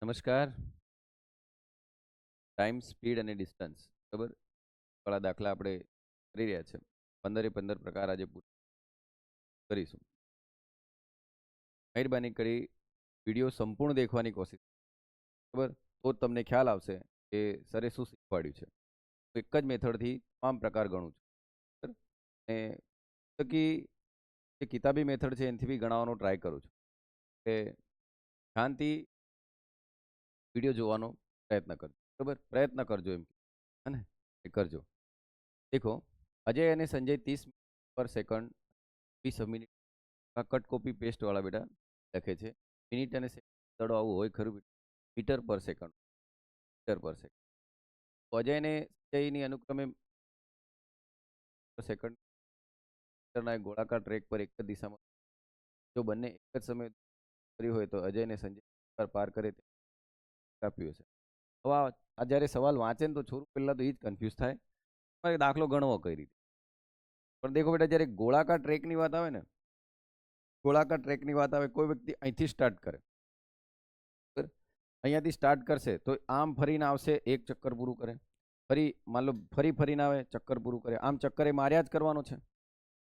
નમસ્કાર. Time, speed અને distance બરાબર વાળા દાખલા આપણે કરી રહ્યા છે. 15 પ્રકાર આજે પૂરા કરીશું. મહેરબાની કરી વિડીયો સંપૂર્ણ દેખવાની કોશિશ બરાબર, તો જ તમને ખ્યાલ આવશે કે સરે શું શીખવાડ્યું છે. તો એક જ મેથડથી તમામ પ્રકાર ગણું છું બરાબર. અને થકી જે કિતાબી મેથડ છે એનાથી બી ગણાવવાનો ટ્રાય કરું છું કે ધ્યાનથી વિડીયો જોવાનો પ્રયત્ન કરજો બરાબર. પ્રયત્ન કરજો એમ હે ને, એ કરજો. દેખો, અજય અને સંજય 30 પર second 20 minute cut copy paste વાળા બેટા લખે છે. મિનિટ અને સેકન્ડ દડો આવું હોય ખરું બેટા? મીટર પર સેકન્ડ, મીટર પર સેકન્ડ. તો અજય અને સંજયની અનુક્રમે સેકન્ડ મીટરના એક ગોળાકાર ટ્રેક પર એક જ દિશામાં જો બંને એક જ સમયે કર્યું હોય તો અજય અને સંજય પાર કરે તે આપ્યું હશે. હવે આ જ્યારે સવાલ વાંચે ને તો છોરું પહેલાં તો એ જ કન્ફ્યુઝ થાય મારે દાખલો ગણવો કઈ રીતે. પણ દેખો બેટા, જ્યારે ગોળાકાર ટ્રેકની વાત આવે ને, ગોળાકાર ટ્રેકની વાત આવે, કોઈ વ્યક્તિ અહીંથી સ્ટાર્ટ કરે બરાબર, અહીંયાથી સ્ટાર્ટ કરશે તો આમ ફરીને આવશે, એક ચક્કર પૂરું કરે, ફરી માન લો ફરીને આવે, ચક્કર પૂરું કરે, આમ ચક્કર એ માર્યા જ કરવાનો છે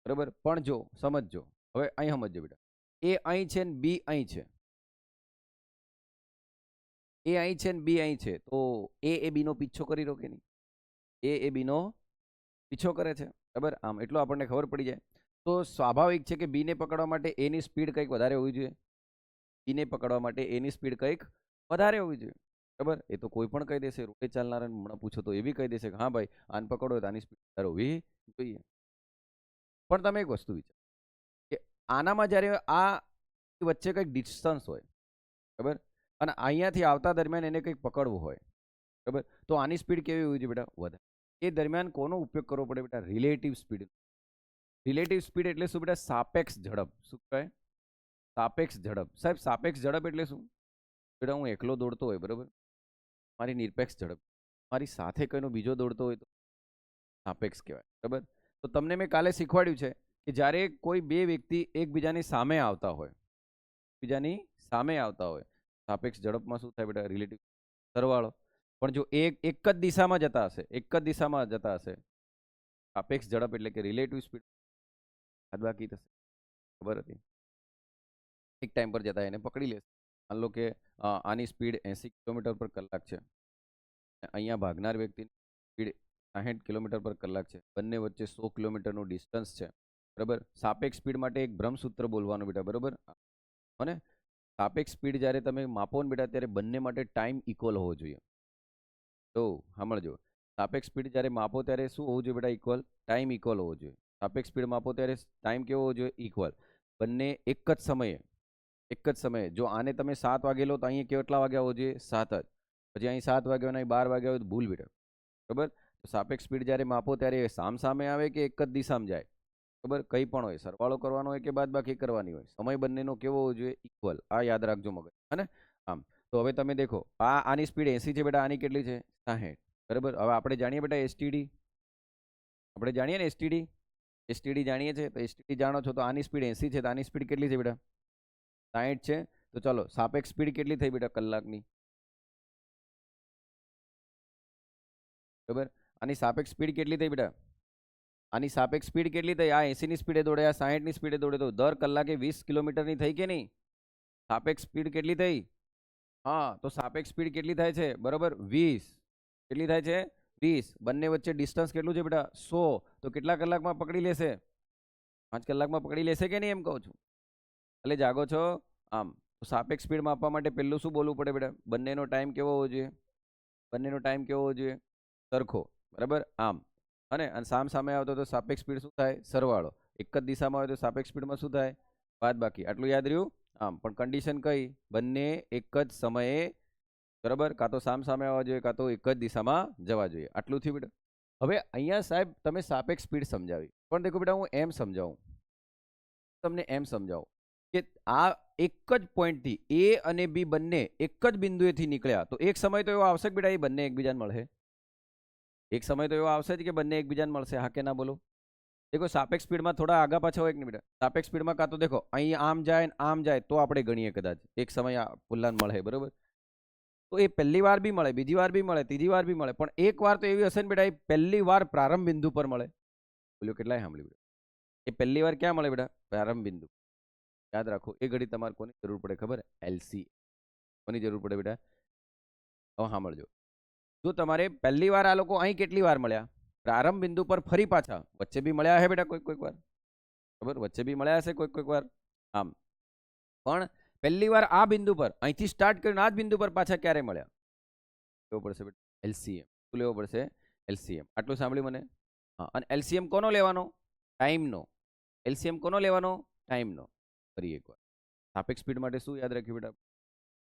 બરાબર. પણ જો સમજજો, હવે અહીં સમજજો બેટા, એ અહીં છે ને બી અહીં છે, એ અહીં છે ને બી અહીં છે, તો એ બીનો પીછો કરી રોકે નહીં? એ બીનો પીછો કરે છે બરાબર. આમ એટલું આપણને ખબર પડી જાય. તો સ્વાભાવિક છે કે બીને પકડવા માટે એની સ્પીડ કંઈક વધારે હોવી જોઈએ. બીને પકડવા માટે એની સ્પીડ કંઈક વધારે હોવી જોઈએ બરાબર. એ તો કોઈ પણ કહી દેશે, રોડે ચાલનારાને હમણાં પૂછો તો એ બી કહી દેશે કે હા ભાઈ, આને પકડો તો આની સ્પીડ વધારે હોવી જોઈએ. પણ તમે એક વસ્તુ વિચારો કે આનામાં જ્યારે આ વચ્ચે કંઈક ડિસ્ટન્સ હોય બરાબર, અને અહીંયાથી આવતા દરમિયાન એને કંઈક પકડવું હોય બરાબર, તો આની સ્પીડ કેવી હોવી જોઈએ બેટા? વધારે. એ દરમિયાન કોનો ઉપયોગ કરવો પડે બેટા? Relative speed. રિલેટિવ સ્પીડ એટલે શું બેટા? સાપેક્ષ ઝડપ. શું કહે? સાપેક્ષ ઝડપ. સાહેબ, સાપેક્ષ ઝડપ એટલે શું બેટા? હું એકલો દોડતો હોય બરાબર, મારી નિરપેક્ષ ઝડપ. મારી સાથે કોઈનો બીજો દોડતો હોય તો સાપેક્ષ કહેવાય બરાબર. તો તમને મેં કાલે શીખવાડ્યું છે કે જ્યારે કોઈ બે વ્યક્તિ એકબીજાની સામે આવતા હોય, બીજાની સામે આવતા હોય, સાપેક્ષ ઝડપમાં શું થાય બેટા? રિલેટિવ સરવાળો. પણ જો એક જ દિશામાં જતા હશે, એક જ દિશામાં જતા હશે, સાપેક્ષ ઝડપ એટલે કે રિલેટિવ સ્પીડ બાદબાકી થશે. ખબર હતી? એક ટાઈમ પર જતા એને પકડી લેશે. માન લો કે આની સ્પીડ 80 કિલોમીટર પર કલાક છે, અહીંયા ભાગનાર વ્યક્તિની સ્પીડ 60 કિલોમીટર પર કલાક છે, બંને વચ્ચે 100 કિલોમીટરનું ડિસ્ટન્સ છે બરાબર. સાપેક્ષ સ્પીડ માટે એક બ્રહ્મસૂત્ર બોલવાનું બેટા બરાબર. અને સાપેક્ષ સ્પીડ જ્યારે તમે માપો ને બેટા, ત્યારે બંને માટે ટાઈમ ઇક્વલ હોવો જોઈએ. તો સાંભળજો, સાપેક્ષ સ્પીડ જ્યારે માપો ત્યારે શું હોવું જોઈએ બેટા? ઇક્વલ. ટાઈમ ઇક્વલ હોવો જોઈએ. સાપેક્ષ સ્પીડ માપો ત્યારે ટાઈમ કેવો હોવો જોઈએ? ઇક્વલ. બંને એક જ સમયે, એક જ સમયે. જો આને તમે 7 વાગે લો તો અહીંયા કેટલા વાગ્યા હોવો જોઈએ? 7 જ. પછી અહીં 7 વાગ્યા અહીં 12 વાગ્યા હોય તો ભૂલ બેટા બરાબર. તો સાપેક્ષ સ્પીડ જ્યારે માપો ત્યારે સામે આવે કે એક જ દિશામાં જાય બરાબર. કંઈ પણ હોય, સરવાળો કરવાનો હોય કે બાદબાકી કરવાની હોય, સમય બંનેનો કેવો હોવો જોઈએ? ઇક્વલ. આ યાદ રાખજો મગજ, હે ને? આમ તો હવે તમે દેખો, આની સ્પીડ 80 છે બેટા, આની કેટલી છે? 60 બરાબર. હવે આપણે જાણીએ બેટા એસટીડી, આપણે જાણીએ ને એસટીડી, એસટીડી જાણીએ છીએ. તો એસટીડી જાણો છો તો આની સ્પીડ 80 છે, તો આની સ્પીડ કેટલી છે બેટા? 60 છે. તો ચાલો, સાપેક્ષ સ્પીડ કેટલી થઈ બેટા કલાકની? બરાબર. આની સાપેક્ષ સ્પીડ કેટલી થઈ બેટા? આની સાપેક્ષ સ્પીડ કેટલી થઈ? આ 80 ની સ્પીડે દોડે, આ 60 ની સ્પીડે દોડે, તો દર કલાકે 20 કિલોમીટરની થઈ કે નહીં? સાપેક્ષ સ્પીડ કેટલી થઈ? હા, તો સાપેક્ષ સ્પીડ કેટલી થાય છે બરાબર? 20. કેટલી થાય છે? 20. બંને વચ્ચે ડિસ્ટન્સ કેટલું છે બેટા? 100. તો કેટલા કલાકમાં પકડી લેશે? 5 કલાકમાં પકડી લેશે કે નહીં, એમ કહું છું. એટલે જાગો છો? આમ તો સાપેક્ષ સ્પીડ માપવા માટે પહેલું શું બોલવું પડે બેટા? બંનેનો ટાઈમ કેવો હોવો જોઈએ? બંનેનો ટાઈમ કેવો હોવો જોઈએ? સરખો બરાબર. આમ અને સામે આવતો તો સાપેક્ષ સ્પીડ શું થાય? સરવાળો. એક જ દિશામાં હોય તો સાપેક્ષ સ્પીડમાં શું થાય? બાદબાકી. આટલું યાદ રહ્યું? આમ પણ કન્ડિશન કઈ? બંને એક જ સમયે બરાબર, કાં તો સામે આવવા જોઈએ, કાં તો એક જ દિશામાં જવા જોઈએ. આટલું થયું બેટા. હવે અહીંયા સાહેબ તમે સાપેક્ષ સ્પીડ સમજાવી, પણ દેખો બેટા, હું એમ સમજાવું, તમને એમ સમજાવું કે આ એક જ પોઈન્ટથી એ અને બી બંને એક જ બિંદુએથી નીકળ્યા, તો એક સમય તો એવો આવશે કે બેટા એ બંને એકબીજાને મળે. એક સમય તો એવો આવશે જ કે બંને એકબીજાને મળશે. હા કે ના બોલો? દેખો, સાપેક્ષ સ્પીડમાં થોડા આગા પાછા હોય કે નહીં બેટા? સાપેક્ષ સ્પીડમાં કાં તો દેખો અહીં આમ જાય ને આમ જાય તો આપણે ગણીએ કદાચ એક સમય પુલ્લાને મળે બરોબર. તો એ પહેલી વાર બી મળે, બીજી વાર બી મળે, ત્રીજી વાર બી મળે, પણ એક વાર તો એવી હશે ને બેટા, એ પહેલી વાર પ્રારંભ બિંદુ પર મળે. બોલ્યો કેટલાય સાંભળ્યું બેટા? એ પહેલી વાર ક્યાં મળે બેટા? પ્રારંભ બિંદુ. યાદ રાખો, એ ઘડી તમારે કોની જરૂર પડે ખબર? એલસી. કોની જરૂર પડે બેટા? હવે સાંભળજો, જો તમારે પહેલી વાર આ લોકો અહીં કેટલી વાર મળ્યા? પ્રારંભ બિંદુ પર ફરી પાછા વચ્ચે બી મળ્યા હશે બેટા કોઈક વાર, ખબર? વચ્ચે બી મળ્યા હશે કોઈક વાર. આમ પણ પહેલી વાર આ બિંદુ પર અહીંથી સ્ટાર્ટ કરીને આ જ બિંદુ પર પાછા ક્યારે મળ્યા? લેવો પડશે બેટા એલસીએમ. શું લેવો પડશે? એલસીએમ. આટલું સાંભળ્યું મને? હા. અને એલસીએમ કોનો લેવાનો? ટાઈમનો. એલસીએમ કોનો લેવાનો? ટાઈમનો. ફરી એકવાર સાપેક્ષ સ્પીડ માટે શું યાદ રાખ્યું બેટા?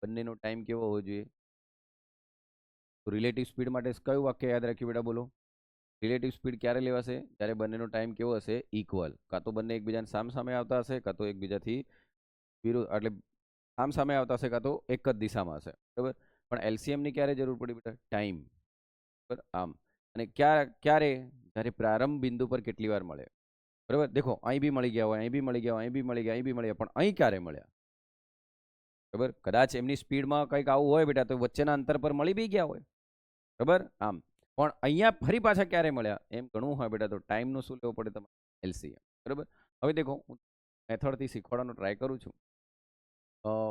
બંનેનો ટાઈમ કેવો હોવો જોઈએ? તો રિલેટિવ સ્પીડ માટે કયું વાક્ય યાદ રાખ્યું બેટા? બોલો. રિલેટિવ સ્પીડ ક્યારે લેવાશે? જ્યારે બંનેનો ટાઈમ કેવો હશે? ઇક્વલ. કાં તો બંને એકબીજાને સામે આવતા હશે, કાં તો એકબીજાથી વિરુદ્ધ, એટલે સામે આવતા હશે, કાં તો એક જ દિશામાં હશે. બરાબર. પણ એલસીએમની ક્યારે જરૂર પડી બેટા? ટાઈમ. બરાબર. આમ અને ક્યારે? જ્યારે પ્રારંભ બિંદુ પર કેટલી વાર મળે. બરાબર. દેખો, અહીં બી મળી ગયા હોય, અહીં બી મળી ગયા હોય, અહીં બી મળી ગયા, અહીં બી મળ્યા, પણ અહીં ક્યારે મળ્યા? બરાબર. કદાચ એમની સ્પીડમાં કંઈક આવું હોય બેટા, તો વચ્ચેના અંતર પર મળી બી ગયા હોય. બરાબર. આમ પણ અહીંયા ફરી પાછા ક્યારે મળ્યા એમ ઘણું હોય બેટા, તો ટાઈમનું શું લેવું પડે તમારે? એલસીએમ. બરાબર. હવે દેખો, હું મેથડથી શીખવાડવાનો ટ્રાય કરું છું,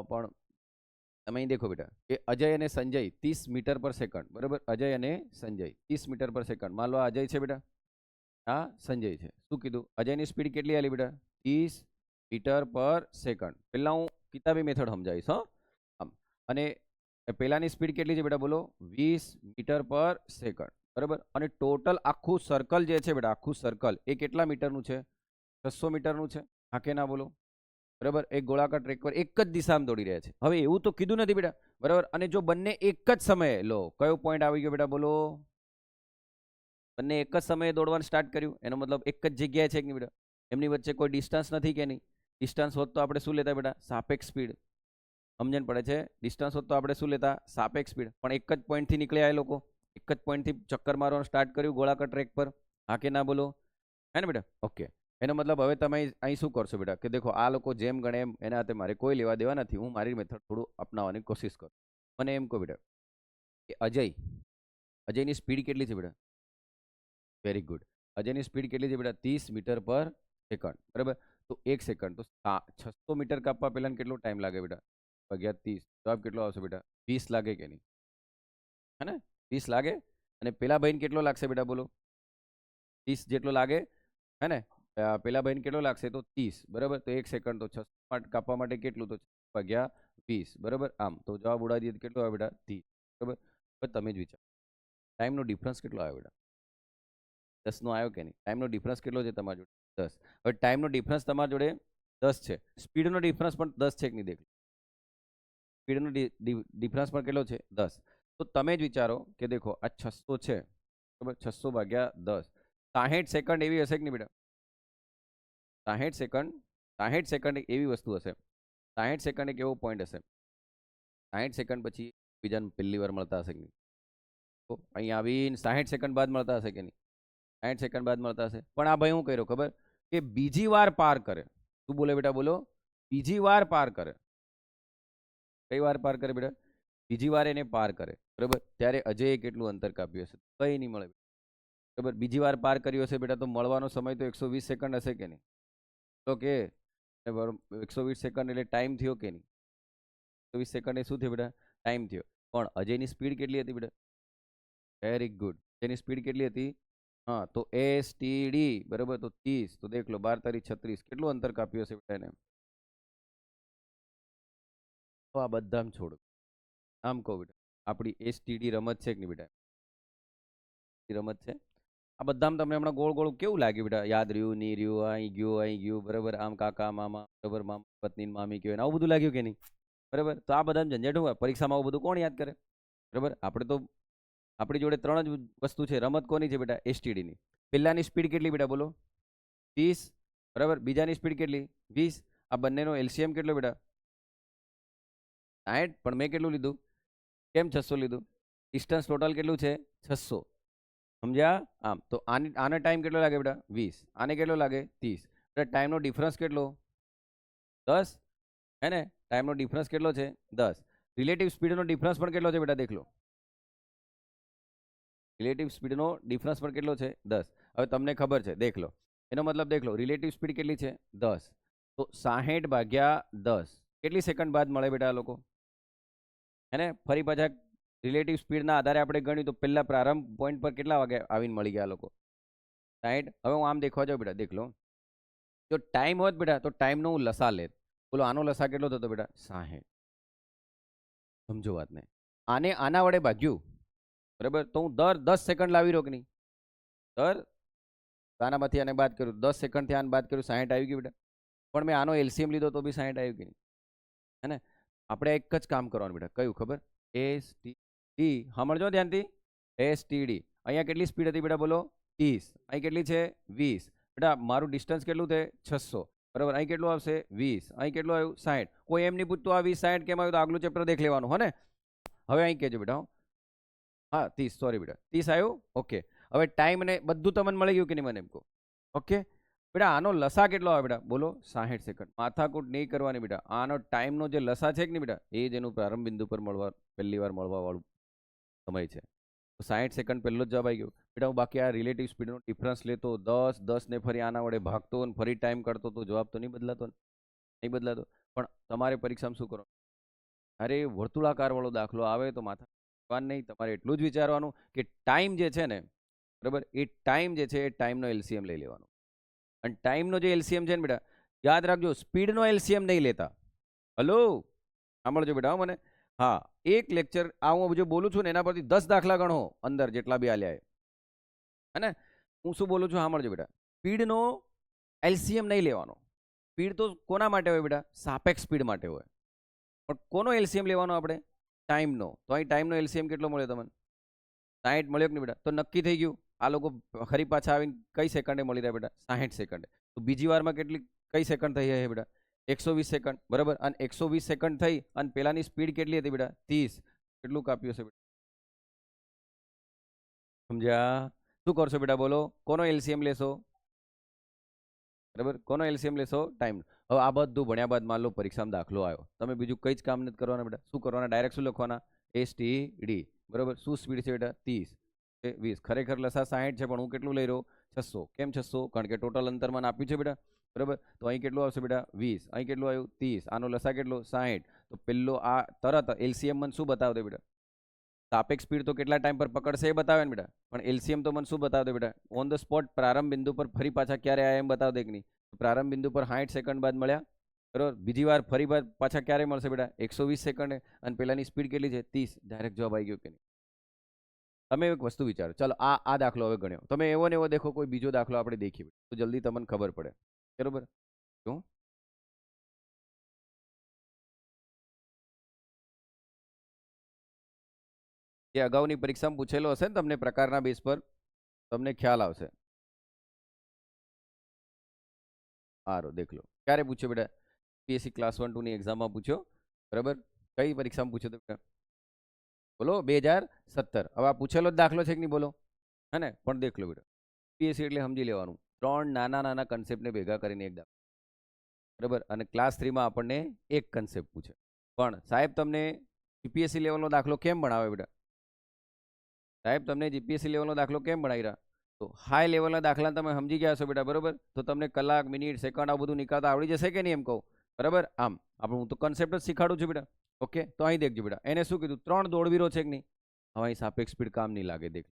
પણ તમે અહીં દેખો બેટા કે અજય અને સંજય 30 મીટર પર સેકન્ડ. બરાબર. અજય અને સંજય 30 મીટર પર સેકન્ડ. માન લો અજય છે બેટા, આ સંજય છે. શું કીધું? અજયની સ્પીડ કેટલી આલી બેટા? 30 મીટર પર સેકન્ડ. પહેલા હું કિતાબી મેથડ સમજાવીશ. હા. આમ અને પહેલાની સ્પીડ કેટલી છે બેટા? બોલો. 20 મીટર પર સેકન્ડ. બરાબર. અને ટોટલ આખું સર્કલ જે છે બેટા, આખું સર્કલ એ કેટલા મીટરનું છે? 600 મીટરનું છે. હા કે ના? બોલો. બરાબર. એક ગોળાકાર ટ્રેક પર એક જ દિશામાં દોડી રહ્યા છે. હવે એવું તો કીધું નથી બેટા. બરાબર. અને જો બંને એક જ સમયે, લો કયો પોઈન્ટ આવી ગયો બેટા? બોલો. બંને એક જ સમયે દોડવાનું સ્ટાર્ટ કર્યું, એનો મતલબ એક જ જગ્યાએ છે કે નહીં બેટા? એમની વચ્ચે કોઈ ડિસ્ટન્સ નથી કે નહીં? ડિસ્ટન્સ હોત તો આપણે શું લેતા બેટા? સાપેક્ષ સ્પીડ. સમજણ પડે છે? ડિસ્ટન્સ હોત તો આપણે શું લેતા? સાપેક્ષ સ્પીડ. પણ એક જ પોઈન્ટથી નીકળ્યા એ લોકો, એક જ પોઈન્ટથી ચક્કર મારવાનું સ્ટાર્ટ કર્યું ગોળાકાર ટ્રેક પર. હા કે ના? બોલો. હે ને બેટા? ઓકે. એનો મતલબ હવે તમે અહીં શું કરશો બેટા? કે દેખો, આ લોકો જેમ ગણે એમ એના હાથે મારે કોઈ લેવા દેવા નથી. હું મારી મેથડ થોડું અપનાવવાની કોશિશ કરું. મને એમ કહો બેટા કે અજયની સ્પીડ કેટલી છે બેટા? Very good. અજયની સ્પીડ કેટલી છે બેટા? 30 મીટર પર સેકન્ડ. બરાબર. તો 1 સેકન્ડ, તો 600 મીટર કાપવા પહેલા કેટલો ટાઈમ લાગે બેટા? ભાગ્યા 30. જવાબ કેટલો આવશે બેટા? 20 લાગે કે નહીં? હે ને? 20 લાગે. અને પેલા ભાઈને કેટલો લાગશે બેટા? બોલો. 30 જેટલો લાગે. હે ને? પેલા ભાઈને કેટલો લાગશે? તો 30. બરાબર. તો 1 સેકન્ડ, તો 600 કાપવા માટે કેટલું? તો ભાગ્યા 20. બરાબર. આમ તો જવાબ ઉડાડી દઈએ કેટલો આવે બેટા? 30. બરાબર. હવે તમે જ વિચારો, ટાઈમનો ડિફરન્સ કેટલો આવે બેટા? 10 નો આવ્યો કે નહીં? ટાઈમનો ડિફરન્સ કેટલો છે તમારી જોડે? 10. હવે ટાઈમનો ડિફરન્સ તમારી જોડે 10 છે. સ્પીડનો ડિફરન્સ પણ 10 છે કે નહીં? દેખ, સ્પીડનો ડિફરન્સ પણ કેટલો છે? 10. તો તમે જ વિચારો કે દેખો, આ 600 છે. બરાબર. 600 ભાગ્યા 10, 60 સેકન્ડ એવી હશે કે નહીં બેટા? 60 સેકન્ડ. 60 સેકન્ડ એક એવી વસ્તુ હશે, 60 સેકન્ડ એક એવો પોઈન્ટ હશે, 60 સેકન્ડ પછી બીજાને પહેલી વાર મળતા હશે કે નહીં? તો અહીં આવીને 60 સેકન્ડ બાદ મળતા હશે કે નહીં? 60 સેકન્ડ બાદ મળતા હશે. પણ આ ભાઈ શું કર્યો ખબર? કે બીજી વાર પાર કરે. શું બોલે બેટા? બોલો. બીજી વાર પાર કરે. કઈ વાર પાર કરે બેટા? બીજી વાર એને પાર કરે. બરાબર. ત્યારે અજયે કેટલું અંતર કાપ્યું હશે? કઈ નહીં મળે. બરાબર. બીજી વાર પાર કર્યું હશે બેટા, તો મળવાનો સમય તો 120 સેકન્ડ હશે કે નહીં? તો કે 120 સેકન્ડ એટલે ટાઈમ થયો કે નહીં? 120 સેકન્ડ એ શું થયું બેટા? ટાઈમ થયો. પણ અજયની સ્પીડ કેટલી હતી બેટા? Very good. એની સ્પીડ કેટલી હતી? હા. તો એસટીડી. બરાબર. તો 30. તો દેખ લો, 12 તારી 36. કેટલું અંતર કાપ્યું હશે બેટા એને? તો આ બધા છોડો. આમ કહો બેટા, આપણી એસટીડી રમત છે કે નહીં બેટા? રમત છે. આ બધામાં તમને હમણાં ગોળ ગોળ કેવું લાગ્યું બેટા? યાદ રહ્યું, નહીં રહ્યું, અહીં ગયું, અહીં ગયું. બરાબર. આમ કાકા મામા, બરાબર, મામા પત્ની મામી કહેવાય, આવું બધું લાગ્યું કે નહીં? બરાબર. તો આ બધા ઝંઝટ હોય પરીક્ષામાં, આવું બધું કોણ યાદ કરે? બરાબર. આપણે તો આપણી જોડે 3 જ વસ્તુ છે. રમત કોની છે બેટા? એસટીડીની. પહેલાની સ્પીડ કેટલી બેટા? બોલો. 30. બરાબર. બીજાની સ્પીડ કેટલી? 20. આ બંનેનો એલસીએમ કેટલો બેટા? 60. પણ મેં કેટલું લીધું? કેમ 600 લીધું? ડિસ્ટન્સ ટોટલ કેટલું છે? 600. સમજ્યા? આમ તો આને ટાઈમ કેટલો લાગે બેટા? 20. આને કેટલો લાગે? 30. એટલે ટાઈમનો ડિફરન્સ કેટલો? 10. હે ને? ટાઈમનો ડિફરન્સ કેટલો છે? 10. રિલેટિવ સ્પીડનો ડિફરન્સ પણ કેટલો છે બેટા દેખ લો. રિલેટિવ સ્પીડનો ડિફરન્સ પણ કેટલો છે 10. હવે તમને ખબર છે દેખ લો, એનો મતલબ દેખ લો રિલેટિવ સ્પીડ કેટલી છે 10, તો 60 ભાગ્યા 10 કેટલી સેકન્ડ બાદ મળે બેટા આ લોકો? હે ફરી પાછા રિલેટિવ સ્પીડના આધારે આપણે ગણ્યું તો પહેલા પ્રારંભ પોઈન્ટ પર કેટલા વાગે આવીને મળી ગયા લોકો? 60. હવે હું આમ દેખવા જાઉં બેટા દેખ લો, જો ટાઈમ હોત બેટા તો ટાઈમનો હું લસા લેત. બોલો આનો લસા કેટલો થતો બેટા? 60. સમજો વાતને. આને આના વડે ભાગ્યું બરાબર, તો હું દર 10 સેકન્ડ લાવી રહ્યો કે નહીં? દર આનામાંથી આને બાદ કર્યું 10 સેકન્ડથી આને બાદ કર્યું 60 આવી ગયું બેટા. પણ મેં આનો એલસીએમ લીધો તો બી 60 આવ્યું કે નહીં? હે ને? આપણે એક જ કામ કરવાનું બેટા, કયું ખબર? STD. સમજો ધ્યાનથી. STD. અહીંયા કેટલી સ્પીડ હતી બેટા બોલો? 30. અહીં કેટલી છે? 20. બેટા મારું ડિસ્ટન્સ કેટલું છે? 600. બરાબર. અહીં કેટલું આવશે? 20. અહીં કેટલું આવ્યું? 60. કોઈ એમ નહીં પૂછતું આ 20 60 કેમ આવ્યું, તો આગલું ચેપ્ટર દેખ લેવાનું હો ને. હવે અહીં કહેજો બેટા. હા 30, સોરી બેટા 30 આવ્યું. ઓકે. હવે ટાઈમ ને બધું તમને મળી ગયું કે નહીં મને એમ કહો? ઓકે બેટા આનો લસા કેટલો આવે બેટા બોલો? 60 સેકન્ડ. માથાકૂટ નહીં કરવાની બેટા. આનો ટાઈમનો જે લસા છે કે નહીં બેટા, એ જ એનું પ્રારંભ બિંદુ પર મળવા પહેલી વાર મળવા વાળું સમય છે. તો 60 સેકન્ડ પહેલો જ જવાબ આવી ગયો બેટા. હું બાકી આ રિલેટિવ સ્પીડનો ડિફરન્સ લેતો 10 ને ફરી આના વડે ભાગતો અને ફરી ટાઈમ કરતો તો જવાબ તો નહીં બદલાતો ને? નહીં બદલાતો. પણ તમારે પરીક્ષામાં શું કરો? અરે વર્તુળાકાર વાળો દાખલો આવે તો માથા નહીં, તમારે એટલું જ વિચારવાનું કે ટાઈમ જે છે ને બરાબર, એ ટાઈમ જે છે એ ટાઈમનો એલસીએમ લઈ લેવાનો. અને ટાઈમનો જે એલસીએમ છે ને બેટા યાદ રાખજો, સ્પીડનો એલસીએમ નહીં લેતા. હલો સાંભળજો બેટા મને. હા એક લેક્ચર આ હું જે બોલું છું ને એના પરથી 10 દાખલા ગણો અંદર જેટલા બી આલ્યા હે ને. હું શું બોલું છું સાંભળજો બેટા. સ્પીડનો એલસીએમ નહીં લેવાનો. સ્પીડ તો કોના માટે હોય બેટા? સાપેક્ષ સ્પીડ માટે હોય. પણ કોનો એલસીએમ લેવાનો આપણે? ટાઈમનો. તો અહીં ટાઈમનો એલસીએમ કેટલો મળ્યો તમને? 60 મળ્યો કે નહીં બેટા? તો નક્કી થઈ ગયું આ લોકો ફરી પાછા આવીને કઈ સેકન્ડે મળી રહ્યા બેટા? 60 સેકન્ડે. તો બીજી વારમાં કેટલી કઈ સેકન્ડ થઈ છે બેટા? 120 સેકન્ડ. બરાબર. અને 120 સેકન્ડ થઈ અને પેલાની સ્પીડ કેટલી હતી બેટા? 30. કેટલું કાપ્યું હશે બેટા? સમજ્યા? શું કરશો બેટા બોલો? કોનો એલસીએમ લેશો? બરાબર. કોનો એલસીએમ લેશો? ટાઈમ. હવે આ બધું ભણ્યા બાદ માન લો પરીક્ષામાં દાખલો આવ્યો, તમે બીજું કંઈ જ કામ નથી કરવાના બેટા. શું કરવાના? ડાયરેક્ટ શું લખવાના? STD. બરાબર. શું સ્પીડ છે બેટા? 30. 20. ખરેખર લસા 60 છે પણ હું કેટલું લઈ રહ્યો? 600. કેમ 600? કારણ કે ટોટલ અંતર મને આપ્યું છે બેટા. બરાબર. તો અહીં કેટલું આવશે બેટા? 20. અહીં કેટલું આવ્યું? 30. આનો લસા કેટલો? 60. તો પેલો આ તરત એલસીએમ મને શું બતાવશે બેટા? સાપેક્ષ સ્પીડ તો કેટલા ટાઈમ પર પકડશે એ બતાવે ને બેટા. પણ એલસીએમ તો મને શું બતાવશે બેટા? ઓન ધ સ્પોટ પ્રારંભ બિંદુ પર ફરી પાછા ક્યારે આયા એમ બતાવ દે કે નહીં? પ્રારંભ બિંદુ પર 60 સેકન્ડ બાદ મળ્યા બરાબર. બીજી વાર ફરી પાછા ક્યારે મળશે બેટા? 120 સેકન્ડ. અને પેલાની સ્પીડ કેટલી છે? 30. ડાયરેક્ટ જવાબ આવી ગયો કે નહીં? તમે એક વસ્તુ વિચારો. ચાલો આ દાખલો હવે ગણ્યો. તમે એવો ને એવો દેખો કોઈ બીજો દાખલો આપણે દેખીએ તો જલ્દી તમને ખબર પડે. બરોબર. શું જે અગાઉની પરીક્ષામાં પૂછેલો હશે ને તમને પ્રકારના બેઝ પર તમને ખ્યાલ આવશે. સારો દેખ લો. ક્યારે પૂછ્યો બેટા? પીએસસી ક્લાસ 1 2 ની એક્ઝામમાં પૂછ્યો. બરાબર. કઈ પરીક્ષામાં પૂછ્યો તો બેટા? બોલો 2017. હવે આ પૂછેલો જ દાખલો છે કે નહીં બોલો? હે ને? પણ દેખ લો બેટા, પીએસસી એટલે સમજી લેવાનું 3 નાના નાના કન્સેપ્ટને ભેગા કરીને એક દાખલો. બરાબર. અને ક્લાસ 3 માં આપણને એક કન્સેપ્ટ પૂછે. પણ સાહેબ તમને જીપીએસસી લેવલનો દાખલો કેમ ભણાવે બેટા? સાહેબ તમને જીપીએસસી લેવલનો દાખલો કેમ ભણાવી રહ્યા? તો હાઈ લેવલના દાખલા તમે સમજી ગયા છો બેટા. બરાબર. તો તમને કલાક મિનિટ સેકન્ડ આ બધું નીકળતા આવડી જશે કે નહીં એમ કહું? બરાબર. આમ આપણે હું તો કન્સેપ્ટ જ શીખાડું છું બેટા. ઓકે. તો અહીં દેખજો બેટા, એને શું કીધું? 3 દોડવીરો છે કે નહીં? હવે અહીં સાપેક્ષ સ્પીડ કામ નહીં લાગે. દેખ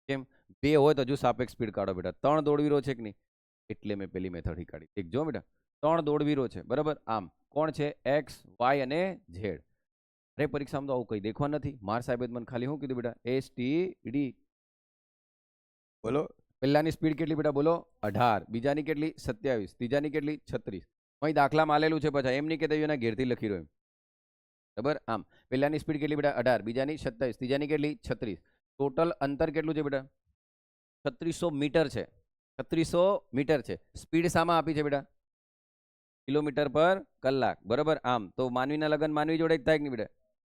કેમ? 2 હોય તો હજુ સાપેક્ષ સ્પીડ કાઢો બેટા. 3 દોડવીરો છે કે નહીં? એટલે મેં પેલી મેથડ કાઢી. દેખજો બેટા 3 દોડવીરો છે. બરાબર. આમ કોણ છે? એક્સ, વાય અને ઝેડ. અરે પરીક્ષામાં તો આવું કંઈ દેખવા નથી. માર સાહેબે મને ખાલી શું કીધું બેટા? STD. બોલો પહેલાની સ્પીડ કેટલી બેટા? બોલો 18. બીજાની કેટલી? 27. ત્રીજાની કેટલી? 36. અહીં દાખલામાં આલેલું છે પાછા, એમ નહીં કે એના ઘેરથી લખી રહ્યો એમ. બરાબર. આમ પહેલાની સ્પીડ કેટલી બેટા? 18. બીજાની 27. ત્રીજાની કેટલી? 36. ટોટલ અંતર કેટલું છે બેટા? 3600 મીટર છે. 3600 મીટર છે. સ્પીડ શામાં આપી છે બેટા? કિલોમીટર પર કલાક. બરાબર. આમ તો માનવીના લગન માનવી જોડે જ થાય કે નહીં બેટા?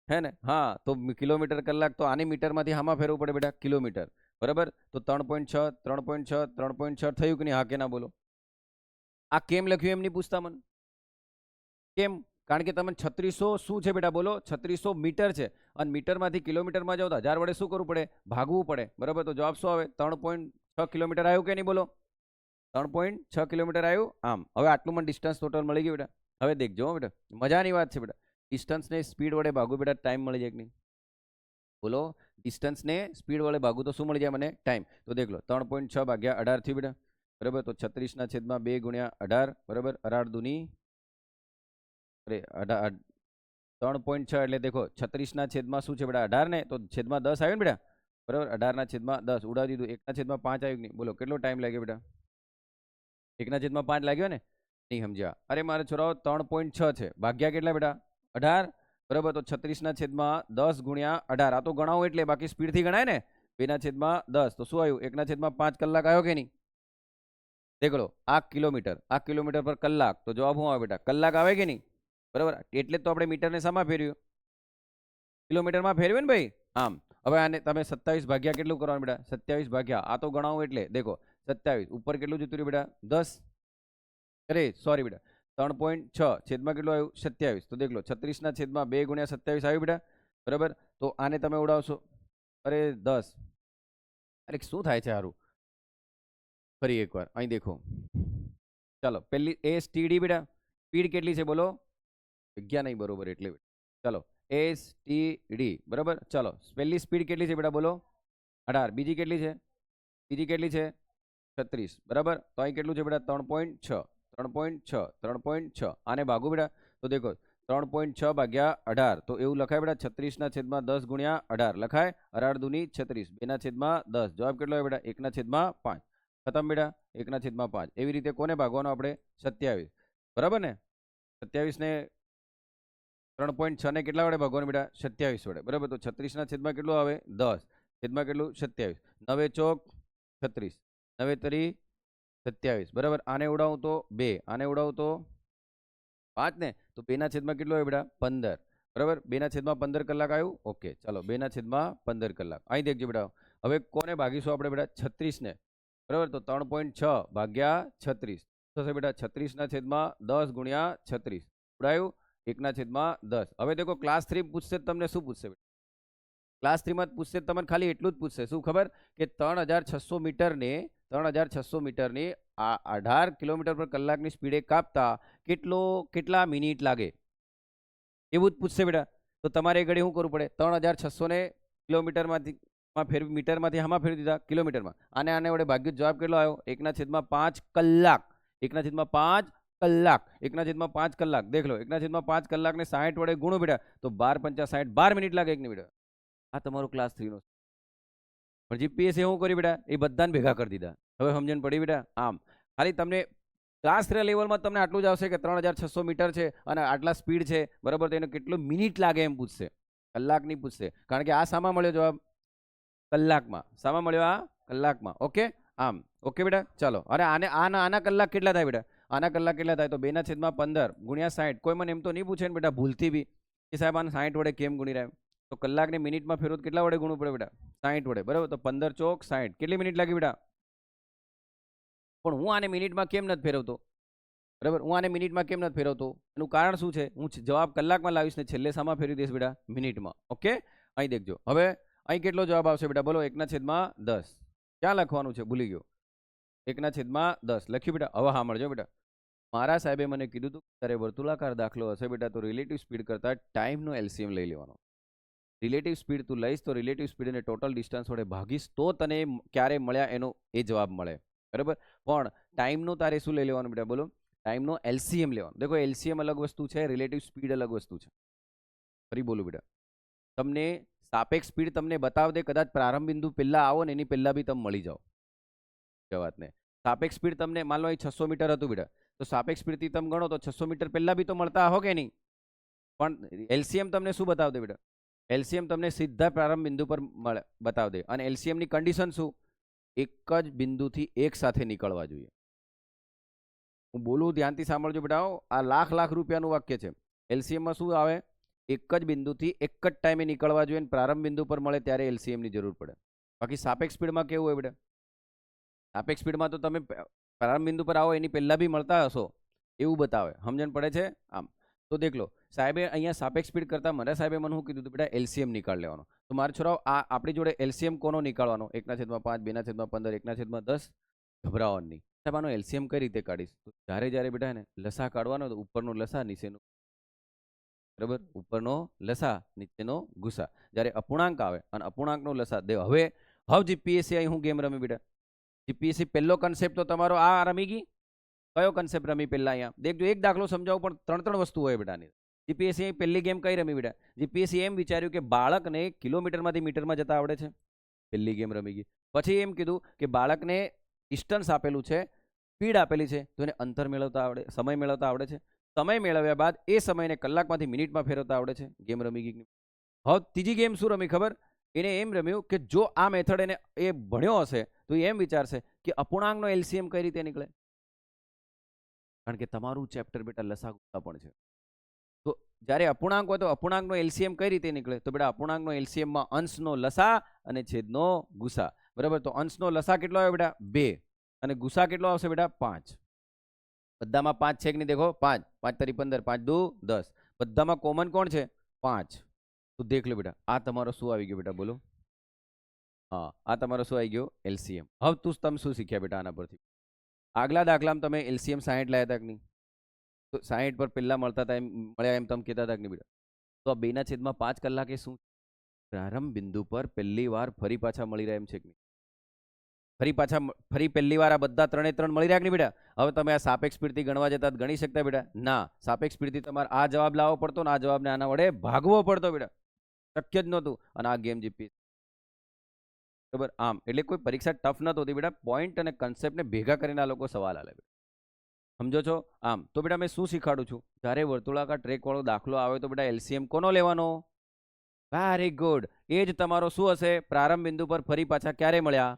હે ને? હા. તો કિલોમીટર કલાક તો આની મીટરમાંથી હામાં ફેરવું પડે બેટા? કિલોમીટર. બરાબર. તો 3.6 3.6 3.6 થયું કે નહીં? હા કે ના બોલો? આ કેમ લખ્યું એમ નહીં પૂછતા મને? કેમ? કારણ કે તમને 3600 શું છે બેટા બોલો 3600 મીટર છે અને મીટરમાંથી કિલોમીટરમાં જાઓ તો 1000 વડે શું કરવું પડે ભાગવું પડે બરાબર તો જવાબ શું આવે 3.6 કિલોમીટર આવ્યું કે નહીં બોલો 3.6 કિલોમીટર આવ્યું આમ હવે આટલું મને ડિસ્ટન્સ ટોટલ મળી ગયું બેટા હવે દેખજો બેટા મજાની વાત છે બેટા ડિસ્ટન્સને સ્પીડ વડે ભાગવું બેટા ટાઈમ મળી જાય કે નહીં બોલો ડિસ્ટન્સને સ્પીડ વડે ભાગવું તો શું મળી જાય મને ટાઈમ તો દેખ લો 3.6 ભાગ્યા 18 થી બેટા બરાબર તો 36/2 ગુણ્યા 18 બરાબર 18 દૂની અરે 3.6 એટલે દેખો 36/માં શું છે બેટા 18 ને તો છેદમાં 10 આવ્યો ને બેટા બરાબર 18/10 ઉડાવી દીધું 1/5 આવ્યું કે નહીં બોલો કેટલો ટાઈમ લાગ્યો બેટા 1/5 લાગ્યો ને નહીં સમજ્યા અરે મારા છોરાઓ 3.6 છે ભાગ્યા કેટલા બેટા 18 બરાબર તો 36/10 ગુણ્યા 18 આ તો ગણાવું એટલે બાકી સ્પીડથી ગણાય ને 2/10 તો શું આવ્યું 1/5 કલાક આવ્યો કે નહીં દેખ લો આ કિલોમીટર પર કલાક તો જવાબ શું આવે બેટા કલાક આવે કે નહીં બરાબર એટલે તો આપણે મીટરને શામાં ફેરવ્યું કિલોમીટરમાં ફેરવ્યું ને ભાઈ આમ હવે આને તમે 27 ભાગ્યા કેટલું કરવાનું બેટા 27 ભાગ્યા આ તો ગણાવું એટલે દેખો 27 ઉપર કેટલું જતું રહ્યું બેટા 10 અરે સોરી બેટા 3.6 છેદમાં કેટલું આવ્યું 27 તો દેખ લો 36/2 ગુણ્યા 27 આવ્યું બેટા બરાબર તો આને તમે ઉડાવશો અરે 10 અરે શું થાય છે સારું ફરી એકવાર અહીં દેખો ચાલો પહેલી STD બેટા સ્પીડ કેટલી છે બોલો જગ્યા નહીં બરોબર એટલે ચાલો STD બરાબર ચાલો પહેલી સ્પીડ કેટલી છે બેટા બોલો 18 બીજી કેટલી છે 36 બરાબર તો અહીં કેટલું છે બેટા 3.6 આને ભાગો બેટા તો દેખો 3.6 ભાગ્યા 18 તો એવું લખાય બેટા 36/10 ગુણ્યા 18 લખાય 18 દૂની 36 2/10 જવાબ કેટલો આવે બેટા 1/5 ખતમ બેટા 1/5 એવી રીતે કોને ભાગવાનો આપણે 27 બરાબર ને 27 ને 3.6 ને કેટલા વડે ભાગવાનું બેટા 27 વડે બરાબર તો 36 કેટલું આવે 10 છેદમાં કેટલું 27 9 ચોક 36 9 તરી 27 બરાબર આને ઉડાવું તો 2 આને ઉડાવું તો 5 ને તો 2/10 કેટલું આવે બેટા 15 બરાબર 2/15 કલાક આવ્યું ઓકે ચાલો 2/15 કલાક અહીં દેખજો બેટા હવે કોને ભાગીશું આપણે બેટા 36 ને બરાબર તો 3.6 ભાગ્યા 36 થશે બેટા 36/10 ગુણ્યા 36 ઉડાયું 1/10 હવે દેખો ક્લાસ 3 પૂછશે તમને શું પૂછશે ક્લાસ 3 માં પૂછશે તમને ખાલી એટલું જ પૂછશે શું ખબર કે 3600 મીટરને 3600 મીટરની 18 કિલોમીટર પર કલાકની સ્પીડે કાપતા કેટલા મિનિટ લાગે એવું જ પૂછશે બેટા તો તમારે ઘડી શું કરવું પડે 3600 ને કિલોમીટરમાંથી મીટરમાંથી આમાં ફેરવી દીધા કિલોમીટરમાં આને વડે ભાગ્યું જવાબ કેટલો આવ્યો 1/5 કલાક 1/5 કલાક 1/5 કલાક દેખ લો 1/5 કલાકને 60 વડે ગુણો બેટા તો 12 × 5 = 12 મિનિટ લાગે એક ની બેટા આ તમારું ક્લાસ 3 નો પણ જીપીએસસી શું કર્યું બેટા એ બધાને ભેગા કરી દીધા હવે સમજણ પડી બેટા આમ ખાલી તમને ક્લાસ 3 લેવલમાં તમને આટલું જ આવશે કે 3600 મીટર છે અને આટલા સ્પીડ છે બરાબર તો એને કેટલું મિનિટ લાગે એમ પૂછશે કલાક નહીં પૂછશે કારણ કે આ શામાં મળ્યો જવાબ કલાકમાં શામાં મળ્યો આ કલાકમાં ઓકે આમ ઓકે બેટા ચાલો અરે આના કલાક કેટલા થાય બેટા આના કલાક કેટલા થાય તો 2/15 ગુણ્યા 60 કોઈ મને એમ તો નહીં પૂછે ને બેટા ભૂલથી બી કે સાહેબ આને 60 વડે કેમ ગુણી રહ્યા તો કલાકને મિનિટમાં ફેરવો કેટલા વડે ગુણવું પડે બેટા 60 વડે બરાબર તો 15 ચોક 60 કેટલી મિનિટ લાગી બેટા પણ હું આને મિનિટમાં કેમ નથી ફેરવતો બરાબર હું આને મિનિટમાં કેમ નથી ફેરવતો એનું કારણ શું છે હું જવાબ કલાકમાં લાવીશ ને છેલ્લે શામાં ફેરવી દઈશ બેટા મિનિટમાં ઓકે અહીં દેખજો હવે અહીં કેટલો જવાબ આવશે બેટા બોલો 1/10 ક્યાં લખવાનું છે ભૂલી ગયો 1/10 લખ્યું બેટા હવે હા મળજો બેટા મારા સાહેબે મને કીધું હતું ત્યારે વર્તુળાકાર દાખલો હશે બેટા તો રિલેટિવ સ્પીડ કરતાં ટાઈમનો એલસીએમ લઈ લેવાનો રિલેટિવ સ્પીડ તું લઈશ તો રિલેટિવ સ્પીડને ટોટલ ડિસ્ટન્સ વડે ભાગીશ તો તને ક્યારે મળ્યા એનો એ જવાબ મળે બરાબર પણ ટાઈમનો તારે શું લઈ લેવાનું બેટા બોલો ટાઈમનો એલસીએમ લેવાનો દેખો એલસીએમ અલગ વસ્તુ છે રિલેટિવ સ્પીડ અલગ વસ્તુ છે ફરી બોલું બેટા તમને સાપેક્ષ સ્પીડ તમને બતાવ દે કદાચ પ્રારંભ બિંદુ પહેલા આવો ને એની પહેલા બી તમે મળી જાઓ વાતને સાપેક્ષ સ્પીડ તમને માન લો 600 મીટર હતું બેટા તો સાપેક્ષ સ્પીડથી તમે ગણો તો 600 મીટર પહેલા બી તો મળતા હો કે નહીં પણ એલસીએમ તમને શું બતાવ દે બેટા એલસીએમ તમને સીધા પ્રારંભ બિંદુ પર બતાવ દે અને એલસીએમની કન્ડિશન શું એક જ બિંદુથી એક સાથે નીકળવા જોઈએ હું બોલું ધ્યાનથી સાંભળજો બેટા આ લાખ રૂપિયાનું વાક્ય છે એલસીએમમાં શું આવે એક જ બિંદુથી એક જ ટાઈમે નીકળવા જોઈએ પ્રારંભ બિંદુ પર મળે ત્યારે એલસીએમની જરૂર પડે બાકી સાપેક્ષ સ્પીડમાં કેવું હોય બેટા સાપેક્ષ સ્પીડમાં તો તમે પ્રારંભ બિંદુ પર આવો એની પહેલા બી મળતા હશો એવું બતાવે સમજણ પડે છે આમ તો દેખ લો સાહેબે અહીંયા સાપેક્ષ સ્પીડ કરતા મને સાહેબે મને શું કીધું હતું બેટા એલસીએમ નિકાળ લેવાનો. તો મારા છોરાઓ આ આપણી જોડે એલસીએમ કોનો નીકાળવાનો? 1/5, 2/15, 1/10. ગભરાવાનું નહીં. સાહેબ આનો એલસીએમ કઈ રીતે કાઢીશ? તો જ્યારે બેટા ને લસા કાઢવાનો તો ઉપરનો લસા નીચેનો બરાબર, ઉપરનો લસા નીચેનો ગુસા. જ્યારે અપૂર્ણાંક આવે અને અપૂર્ણાંકનો લસા દે. હવે જીપીએસસી અહીં હું ગેમ રમી બેટા. જીપીએસસી પહેલો કન્સેપ્ટ તો તમારો આ રમી ગઈ. કયો કન્સેપ્ટ રમી પહેલા? અહીંયા દેખજો, એક દાખલો સમજાવું પણ ત્રણ વસ્તુ હોય બેટાની. જીપીએસસી અહીં પહેલી ગેમ કઈ રમી બેટા? જીપીએસસી એમ વિચાર્યું કે બાળકને કિલોમીટરમાંથી મીટરમાં જતા આવડે છે. પહેલી ગેમ રમી ગઈ. પછી એમ કીધું કે બાળકને ડિસ્ટન્સ આપેલું છે, સ્પીડ આપેલી છે, તો એને અંતર મેળવતા આવડે, સમય મેળવતા આવડે છે. સમય મેળવ્યા બાદ એ સમયને કલાકમાંથી મિનિટમાં ફેરવતા આવડે છે. ગેમ રમી ગઈ. હવે ત્રીજી ગેમ શું રમી ખબર? એને એમ રમ્યું કે જો આ મેથડ એને એ ભણ્યો હશે તો એમ વિચારશે કે અપૂર્ણાંકનો એલસીએમ કઈ રીતે નીકળે. કારણ કે તમારું ચેપ્ટર બેટા લસા ગુસા પણ છે. તો જ્યારે અપૂર્ણાંક હોય તો અપૂર્ણાંકનો એલસીએમ કઈ રીતે નીકળે? તો બેટા અપૂર્ણાંકનો એલસીએમમાં અંશનો લસા અને છેદનો ગુસા. બરાબર, તો અંશનો લસા કેટલો આવે બેટા? 2 અને ગુસા કેટલો આવશે બેટા? 5. બધામાં 5 છે કે નહીં? દેખો 5 5 તરી 15, 5 દુ 10. બધામાં કોમન કોણ છે? 5. તો દેખ લો બેટા, આ તમારો શું આવી ગયો બેટા? બોલો. હા, આ તમારો શું આવી ગયો? એલસીએમ. હવે તમે શું શીખ્યા બેટા આના પરથી? આગલા દાખલામાં તમે એલસીએમ 60 લાયા હતા કે નહીં? તો 60 પર પહેલા મળતા હતા એમ મળ્યા એમ તમે કહેતા હતા કે નહીં બેટા? તો આ 2/5 કલાકે શું પ્રારંભ બિંદુ પર પહેલી વાર ફરી પાછા મળી રહ્યા એમ છે કે નહીં? ફરી પહેલી વાર આ બધા 3 મળી રહ્યા કે નહીં બેટા? હવે તમે આ સાપેક્ષ સ્પીડથી ગણવા જતા ગણી શકતા બેટા? ના, સાપેક્ષ સ્પીડથી તમારે આ જવાબ લાવવો પડતો ને આ જવાબને આના વડે ભાગવો પડતો બેટા. શક્ય જ નહોતું. અને આ ગેમ જીપી. બરાબર, આમ એટલે કોઈ પરીક્ષા ટફ નતો હોતી બેટા. પોઈન્ટ અને કન્સેપ્ટને ભેગા કરીને આ લોકો સવાલ આલે. સમજો છો? આમ તો બેટા મેં શું શીખાડું છું? જ્યારે વર્તુળાકાર ટ્રેક વાળો દાખલો આવે તો બેટા એલસીએમ કોનો લેવાનો? Very good. એ જ તમારો શું હશે? પ્રારંભ બિંદુ પર ફરી પાછા ક્યારે મળ્યા?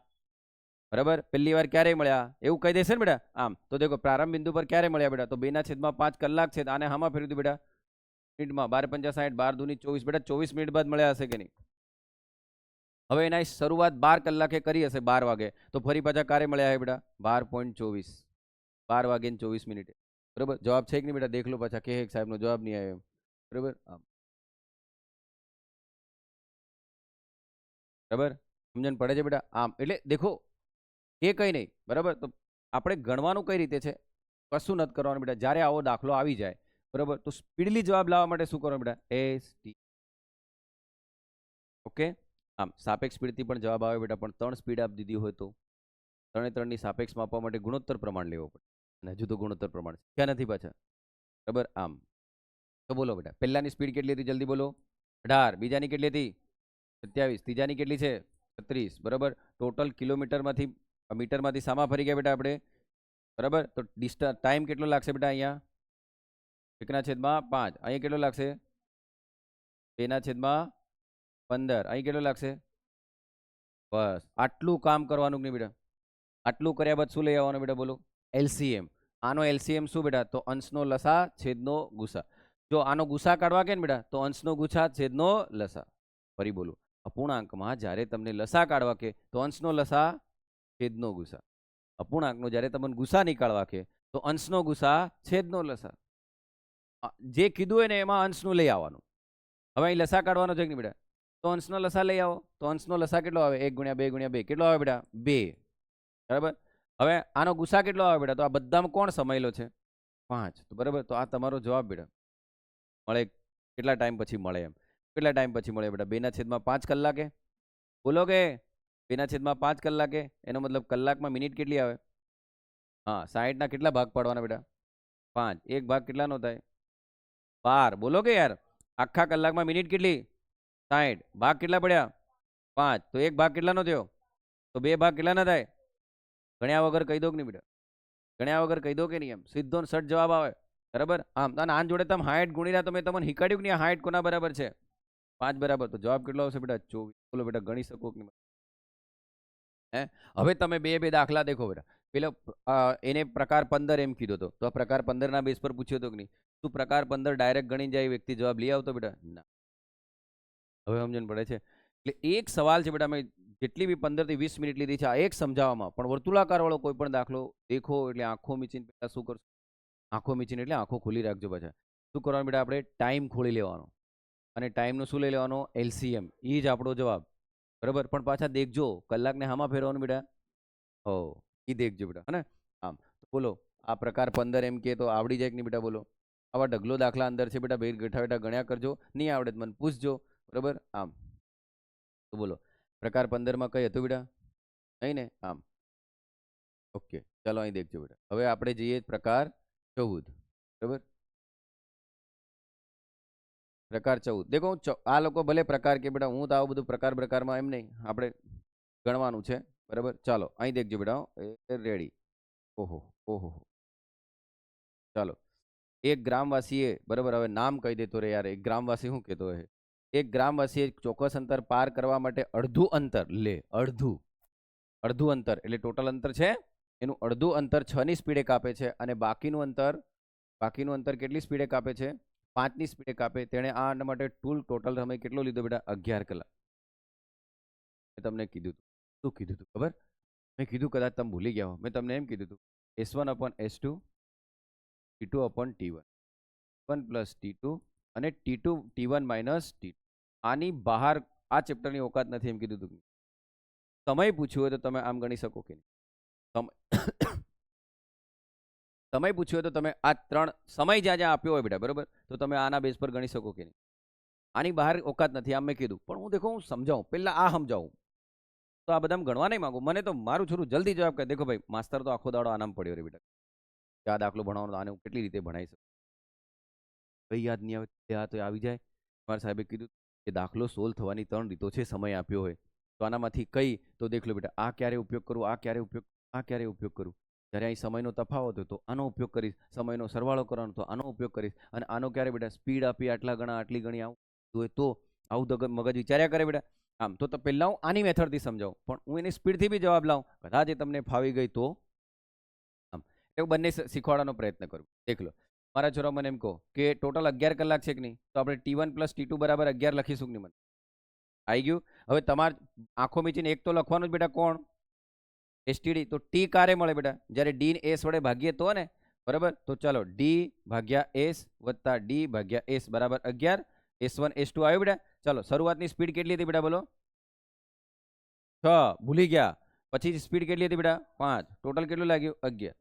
બરાબર, પહેલી વાર ક્યારે મળ્યા એવું કહી દેશે ને બેટા? આમ તો દેખો પ્રારંભ બિંદુ પર ક્યારે મળ્યા બેટા? તો 2/5 કલાક છે. આને હામાં ફેરવી દઉં બેટા મિનિટમાં. 12 × 5 = 12 × 2 = 24 બેટા. 24 મિનિટ બાદ મળ્યા હશે કે નહીં? હવે એના શરૂઆત 12 કલાકે કરી હશે, 12 વાગે. તો ફરી પાછા ક્યારે મળ્યા હે બેટા? 12.24, 12 વાગે ને 24 મિનિટે. બરાબર, જવાબ છે કે નહીં બેટા? દેખ લો પાછા કે સાહેબનો જવાબ નહીં આવ્યો. બરાબર, આમ બરાબર સમજણ પડે છે બેટા? આમ એટલે દેખો એ કંઈ નહીં. બરાબર, તો આપણે ગણવાનું કઈ રીતે છે? કશું નથી કરવાનું બેટા. જ્યારે આવો દાખલો આવી જાય બરાબર, તો સ્પીડલી જવાબ લાવવા માટે શું કરવાનું બેટા? ST. ઓકે, આમ સાપેક્ષ સ્પીડથી પણ જવાબ આવે બેટા, પણ 3 સ્પીડ આપી દીધી હોય તો 3ની સાપેક્ષ માપવા માટે ગુણોત્તર પ્રમાણ લેવો પડે. અને હજુ તો ગુણોત્તર પ્રમાણ ક્યાં નથી પાછા. બરાબર, આમ તો બોલો બેટા, પહેલાની સ્પીડ કેટલી હતી? જલ્દી બોલો. 18. બીજાની કેટલી હતી? 27. ત્રીજાની કેટલી છે? 36. બરાબર, ટોટલ કિલોમીટરમાંથી મીટરમાંથી સામા ફરી ગયા બેટા આપણે. બરાબર, તો ટાઈમ કેટલો લાગશે બેટા? અહીંયા 1/5. અહીંયા કેટલો લાગશે? 2/15. અહીં કેટલો લાગશે? બસ આટલું કામ કરવાનું નહીં બેટા. આટલું કર્યા બાદ શું લઈ આવવાનું બેટા? બોલો. એલસીએમ. આનો એલસીએમ શું બેટા? તો અંશનો લસા છેદનો ગુસા. જો આનો ગુસા કાઢવા કે ને બેટા, તો અંશનો ગુસા છેદનો લસા. ફરી બોલું, અપૂર્ણાંકમાં જ્યારે તમને લસા કાઢવા કે તો અંશનો લસા છેદનો ગુસા. અપૂર્ણાંકનો જ્યારે તમને ગુસા નીકાળવા કે તો અંશનો ગુસા છેદનો લસા. જે કીધું હોય ને એમાં અંશનું લઈ આવવાનું. હવે અહીં લસા કાઢવાનો છે કે નહીં બેટા? તો અંશનો લસા લઈ આવો. તો અંશનો લસા કેટલો આવે? 1 × 2 × 2 કેટલો આવે બેટા? 2. બરાબર, હવે આનો ગુસા કેટલો આવે બેટા? તો આ બધામાં કોણ સમાયેલો છે? 5. તો બરાબર, તો આ તમારો જવાબ બેટા મળે. કેટલા ટાઈમ પછી મળે એમ? કેટલા ટાઈમ પછી મળે બેટા? 2/5 કલાકે. બોલો કે 2/5 કલાકે. એનો મતલબ કલાકમાં મિનિટ કેટલી આવે? હા, 60ના કેટલા ભાગ પાડવાના બેટા? 5. એક ભાગ કેટલાનો થાય? 12. બોલો કે યાર, આખા કલાકમાં મિનિટ કેટલી? 60. ભાગ કેટલા પડ્યા? 5. તો એક ભાગ કેટલાનો થયો? તો 2 ભાગ કેટલાના થાય? ગણ્યા વગર કહી દો કે નહીં બેટા? ગણ્યા વગર કહી દો કે નહીં? એમ સીધો ને સટ જવાબ આવે. બરાબર, આમ આન જોડે તમે 60 ગુણી રહ્યા. તો મેં તમને શીખવાડ્યું કે નહીં 60 કોના બરાબર છે? 5 બરાબર. તો જવાબ કેટલો આવશે બેટા? 24. બોલો બેટા, ગણી શકો કે નહીં? હવે તમે બે દાખલા દેખો બેટા. પેલો એને પ્રકાર 15 એમ કીધો હતો, તો આ પ્રકાર 15ના બેઝ પર પૂછ્યો હતો કે નહીં? તું પ્રકાર 15 ડાયરેક્ટ ગણી જાય વ્યક્તિ જવાબ લઈ આવતો બેટા? ના. હવે સમજણ પડે છે? એટલે એક સવાલ છે બેટા, મેં જેટલી બી 15 થી 20 મિનિટ લીધી છે આ એક સમજાવવામાં, પણ વર્તુળાકાર વાળો કોઈ પણ દાખલો દેખો એટલે આંખો મીચીને પેલા શું કરશો? આંખો મીચીને એટલે આંખો ખુલ્લી રાખજો પાછા. શું કરવાનું બેટા આપણે ટાઈમ ખોલી લેવાનો અને ટાઈમનું શું લઈ લેવાનો એલસીએમ. એ જ આપણો જવાબ. બરાબર, પણ પાછા દેખજો કલાકને હામાં ફેરવાનું બેટા. હો, એ દેખજો બેટા. હે ને? આમ તો બોલો આ પ્રકાર 15 એમ કે તો આવડી જાય કે નહીં બેટા? બોલો આવા ઢગલો દાખલા અંદર છે બેટા. બેઠા બેઠા ગણ્યા કરજો. નહીં આવડે તો મને પૂછજો. બરાબર, આમ તો બોલો પ્રકાર 15 માં કઈ હતું બેટા? નહીં ને? આમ ઓકે, ચાલો અહીં દેખજો બેટા. હવે આપણે જઈએ પ્રકાર 14. બરાબર, પ્રકાર 14 દેખો. આ લોકો ભલે પ્રકાર કે બેટા, હું તો આવું બધું પ્રકારમાં એમ નહીં, આપણે ગણવાનું છે. બરાબર, ચાલો અહીં દેખજો બેટા. રેડી. ઓહો ઓહો, ચાલો. એક ગ્રામવાસીએ, બરાબર, હવે નામ કહી દેતો રે યાર. એક ગ્રામવાસી શું કહેતો હે? એક ગ્રામવાસીએ ચોક્કસ અંતર પાર કરવા માટે અડધું અંતર લે. અડધું અંતર એટલે ટોટલ અંતર છે એનું અડધું અંતર 6 ની સ્પીડે કાપે છે અને બાકીનું અંતર કેટલી સ્પીડે કાપે છે? 5 ની સ્પીડે કાપે. તેણે આ માટે ટોટલ સમય કેટલો લીધો બેટા? 11 કલાક. મેં તમને કીધું હતું. શું કીધું હતું ખબર? મેં કીધું, કદાચ તમે ભૂલી ગયા હો, મેં તમને એમ કીધું હતું S1/S2 T2/T1 1 પ્લસ T2 અને T1 માઇનસ T2. આની બહાર આ ચેપ્ટરની ઓકાત નથી એમ કીધું હતું. સમય પૂછ્યું હોય તો તમે આમ ગણી શકો કે નહીં? સમય પૂછ્યો હોય તો તમે આ 3 સમય જ્યાં જ્યાં આપ્યો હોય બેટા, બરાબર, તો તમે આના બેઝ પર ગણી શકો કે નહીં? આની બહાર ઓકાત નથી, આમ મેં કીધું. પણ હું સમજાવું, પહેલા આ સમજાવું તો આ બધા ગણવા નહીં માંગુ. મને તો મારું છોરું જલ્દી જવાબ કહે. દેખો ભાઈ, માસ્તર તો આખો દાડો આનામ પડ્યો રે બેટા. આ દાખલો ભણાવવાનો, આને હું કેટલી રીતે ભણાવી શકું? કઈ યાદ નહીં આવે ત્યાં તો આવી જાય. મારા સાહેબે કીધું કે દાખલો સોલ્વ થવાની 3 રીતો છે, સમય આપ્યો હોય તો આનામાંથી કઈ તો દેખ લો બેટા. આ ક્યારે ઉપયોગ કરું, આ ક્યારે ઉપયોગ કરું? જ્યારે અહીં સમયનો તફાવત હોય તો આનો ઉપયોગ કરીશ, સમયનો સરવાળો કરવાનો તો આનો ઉપયોગ કરીશ, અને આનો ક્યારે બેટા? સ્પીડ આપી આટલા ગણા આટલી ગણી આવું હોય તો આવું મગજ વિચાર્યા કરે બેટા. આમ તો પહેલા હું આની મેથડથી સમજાવું, પણ હું એની સ્પીડથી બી જવાબ લાવું. કદાચ એ તમને ફાવી ગઈ તો આમ એવું બંને શીખવાડવાનો પ્રયત્ન કરું. દેખ લો, મારા છોરા મને એમ કહો કે ટોટલ 11 કલાક છે કે નહીં, તો આપણે T1 પ્લસ T2 બરાબર 11 લખીશું કે નહીં? મને આવી ગયું. હવે તમારે આંખો મીચીને એક તો લખવાનું જ બેટા. કોણ? એસટીડી. તો ટી કારે મળે બેટા? જ્યારે ડી ને એસ વડે ભાગીએ તો ને. બરાબર, તો ચાલો ડી ભાગ્યા એસ વત્તા ડી ભાગ્યા એસ બરાબર 11. S1 S2 આવ્યો બેટા. ચાલો, શરૂઆતની સ્પીડ કેટલી હતી બેટા? બોલો. 6. ભૂલી ગયા. પછી સ્પીડ કેટલી હતી બેટા? 5. ટોટલ કેટલું લાગ્યું? 11.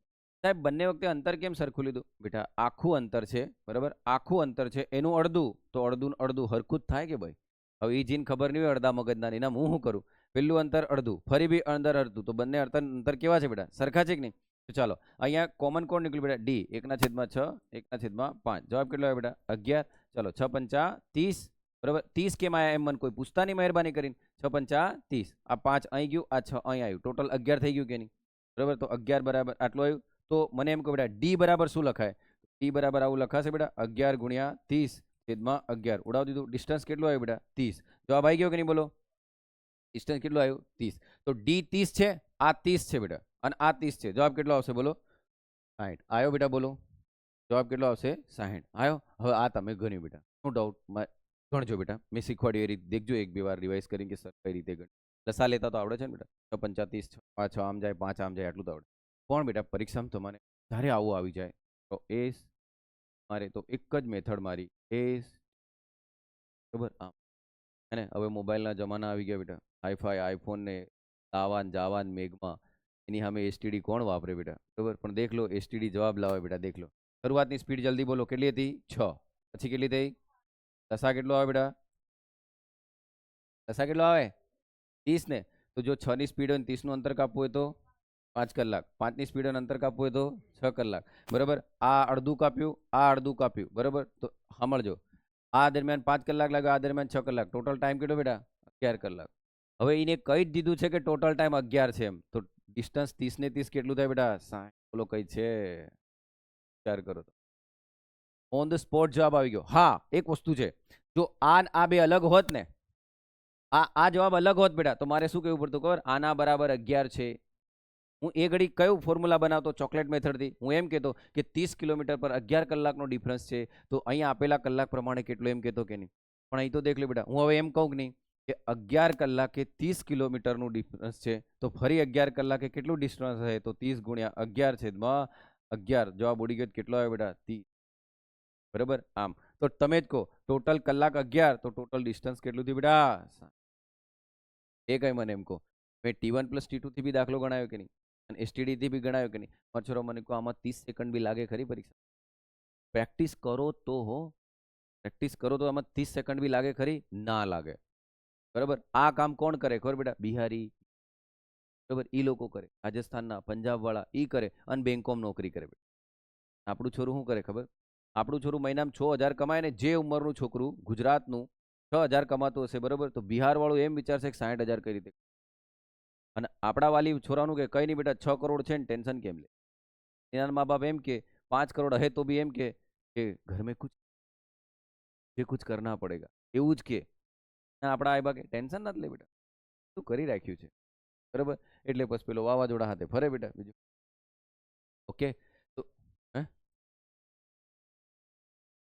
સાહેબ બંને વખતે અંતર કેમ સરખું લીધું બેટા? આખું અંતર છે, બરાબર, આખું અંતર છે એનું અડધું, તો અડધું હરખું જ થાય કે ભાઈ? હવે એ જીન ખબર નહીં હોય અડધા મગજના, એના હું શું કરું? પેલું અંતર અડધું, ફરી બી અંદર અડધું, તો બંને અંતર કેવા છે બેટા? સરખા છે કે નહીં? તો ચાલો અહીંયા કોમન કોણ નીકળ્યું બેટા? ડી. 1/6 1/5. જવાબ કેટલો આવે બેટા? 11. ચાલો 6 પંચા 30. બરાબર, 30 કેમ આયા એમ મને કોઈ પૂછતા નહીં મહેરબાની કરીને. 6 પંચા 30. આ 5 અહીં ગયું, આ 6 અહીં આવ્યું, ટોટલ 11 થઈ ગયું કે નહીં? બરાબર, તો 11 બરાબર આટલું આવ્યું. તો મને એમ કહો બેટા ડી બરાબર શું લખાય? ડી બરાબર આવું લખાશે બેટા, 11 ગુણ્યા 30/11. ઉડાવી દીધું. ડિસ્ટન્સ કેટલું આવ્યું બેટા? 30. જવાબ આવી ગયો કે નહીં? બોલો. ડિસ્ટન્સ કેટલું આવ્યું? 30. તો ડી 30 છે, આ 30 છે બેટા, અને આ 30 છે. જવાબ કેટલો આવશે? બોલો. 60. આવ્યો બેટા? બોલો. જવાબ કેટલો આવશે? 60 આવ્યો. હવે આ તમે ગણ્યું બેટા, નો ડાઉટ ગણજો બેટા. મેં શીખવાડ્યું એ રીતે દેખજો, એક બે વાર રિવાઇઝ કરીને કે સર કઈ રીતે ગણ. લસા લેતા તો આવડે છે ને બેટા? 6 પંચા 30, 6 આમ જાય, 5 આમ જાય, આટલું તો આવડે. પણ બેટા પરીક્ષામાં તમારે જ્યારે આવું આવી જાય તો મારે તો એક જ મેથડ મારી બરાબર. આમ અને હવે મોબાઈલના જમાના આવી ગયા બેટા. હાઈફાઈ આઈફોન ને લાવાન જાવાન મેઘમાં એની સામે એસટીડી કોણ વાપરે બેટા? બરાબર, પણ દેખ લો એસટીડી જવાબ લાવે બેટા. દેખ લો શરૂઆતની સ્પીડ જલ્દી બોલો કેટલી હતી? 6. પછી કેટલી થઈ? દસા કેટલો આવે બેટા? દસા કેટલો આવે? 30 ને. તો જો 6 ની સ્પીડ હોય 30 નું અંતર કાપવું હોય તો 5 કલાક. 5 ની સ્પીડ અંતર કાપવું હોય તો 6 કલાક. બરાબર, આ અડધું કાપ્યું, બરાબર. તો સાંભળજો, આ દરમિયાન 5 કલાક લાગ્યો, આ દરમિયાન 6 કલાક. ટોટલ ટાઈમ કેટલો બેટા? 11 કલાક. હવે એને કહી જ દીધું છે કે ટોટલ ટાઈમ 11 છે એમ, તો ડિસ્ટન્સ 30 ને 30 કેટલું થાય બેટા? 60. બોલો કઈ છે? વિચાર કરો તો. ઓન ધ સ્પોટ જવાબ આવી ગયો. હા, એક વસ્તુ છે, જો આ બે અલગ હોત ને, આ જવાબ અલગ હોત બેટા, તો મારે શું કહેવું પડતું ખબર? આના બરાબર 11 છે. હું એ ઘડી કયું ફોર્મ્યુલા બનાવતો? ચોકલેટ મેથડથી. હું એમ કહેતો કે 30 કિલોમીટર પર 11 કલાકનો ડિફરન્સ છે, તો અહીંયા આપેલા કલાક પ્રમાણે કેટલું એમ કહેતો કે નહીં? પણ અહીં તો દેખ લે બેટા, હું હવે એમ કહું કે નહીં કે 11 કલાકે 30 કિલોમીટરનું ડિફરન્સ છે, તો ફરી 11 કલાકે કેટલું ડિસ્ટન્સ છે? તો 30 ગુણ્યા 11/11. જવાબ ઉડી ગયો. કેટલો આવ્યો બેટા? 30. બરાબર આમ તો તમે જ કહો ટોટલ કલાક 11 તો ટોટલ ડિસ્ટન્સ કેટલું થયું બેટા? એ કઈ મને એમ કહો. મેં T1 + T2 થી બી દાખલો ગણાયો કે નહીં? અને STD થી બી ગણાયો કે નહીં? મચ્છરો મને કહો આમાં 30 સેકન્ડ બી લાગે ખરી પરીક્ષા? પ્રેક્ટિસ કરો તો હો, પ્રેક્ટિસ કરો તો આમાં 30 સેકન્ડ બી લાગે ખરી? ના લાગે. બરાબર આ કામ કોણ કરે ખબર બેટા? બિહારી, બરાબર ઈ લોકો કરે, રાજસ્થાનના, પંજાબ વાળા ઈ કરે અને બેંકોમ નોકરી કરે. આપણું છોરું શું કરે ખબર? આપણું છોરું મહિનામાં 6,000 કમાય ને જે ઉંમરનું છોકરું ગુજરાતનું 6,000 કમાતું હશે બરાબર, તો બિહાર વાળું એમ વિચારશે કે 60,000 કઈ રીતે. અને આપણા વાલી છોરાનું કે કઈ નહીં બેટા 6 કરોડ છે ને ટેન્શન કેમ લે? એના મા બાપ એમ કે 5 કરોડ હે તો બી એમ કે ઘર में कुछ ये कुछ करना पड़ेगा એવું જ કે. આપણા આઈ બા કે ટેન્શન નથી લે બેટા, શું કરી રાખ્યું છે બરાબર. એટલે બસ પેલો વાવાઝોડા હાથે ફરે બેટા બીજું. ઓકે